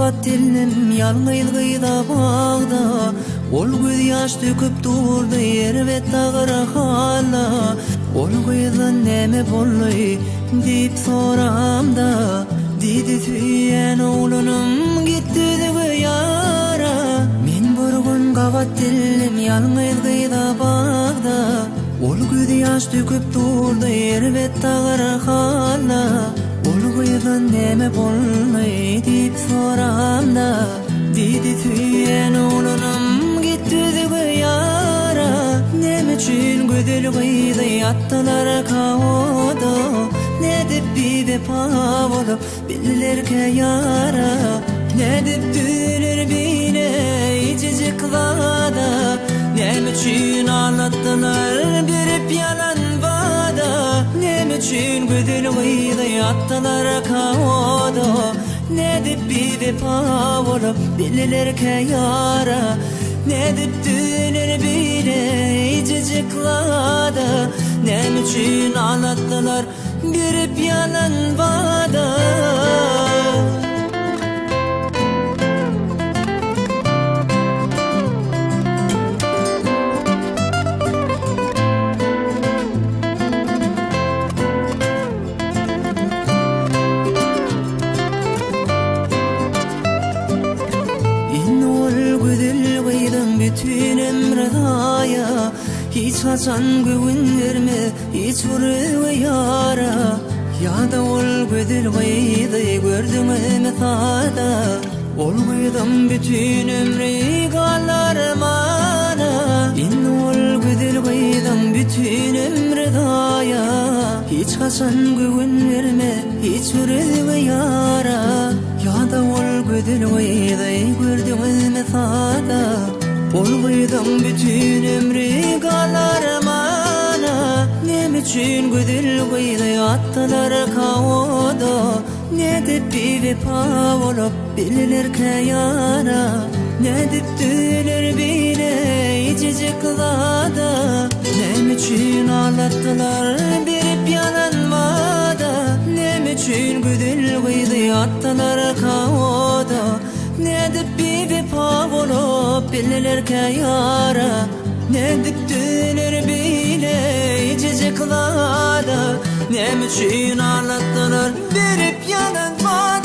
gabat dilim yalgıyda bağda. Ol göz yaş döküp durdu yerbet ağıra hala. Ol göýden näme boldy diýip soramda. Didi tüýen oğlunum gitdi yara. Men bir gün gabat dilim yalgıyda bağda. Ol göz yaş döküp durdu yerbet ağıra hala. Ol göýden näme boldy diýip soramda. Didi tüýen oğlunum gitdi yara. Näme üçin gödel gyýdy atdylar kawoda. Nedip bir vefa bolup billerke yara. Nedip dünür bine icici kılada. Näme üçin anlatdylar berip yalan vada. Näme üçin gödel gyýdy atdylar kawoda. Nedip bir vefa bolup billerke yara. Nedip dünür bine icici kılada. Näme üçin anlatdylar berip yalan vada. Bütün ömrü daya hiç haçan güvünlerme hiç vurur yara. Ya da ol gödül gıydı gördüm emethada. Ol gıydam bütün ömrü galar mana. İn ol gödül gıydam bütün ömrü daya hiç haçan güvünlerme hiç vurur yara. Ya da ol gödül gıydı gördüm emethada. Ol gyýdam bütün ömrü galar mana. Näme üçin gödel gyýdy atdylar kawoda. Nedip bir vefa bolup billerke yara. Nedip dünür bine icici kılada. Näme üçin anlatdylar berip yalan vada. Näme üçin gödel gyýdy atdylar kawoda. Nedip bir vefa bolup billerke yara. Nedip dünür bile icici kılada. Näme üçin anlatdylar berip yalan vada.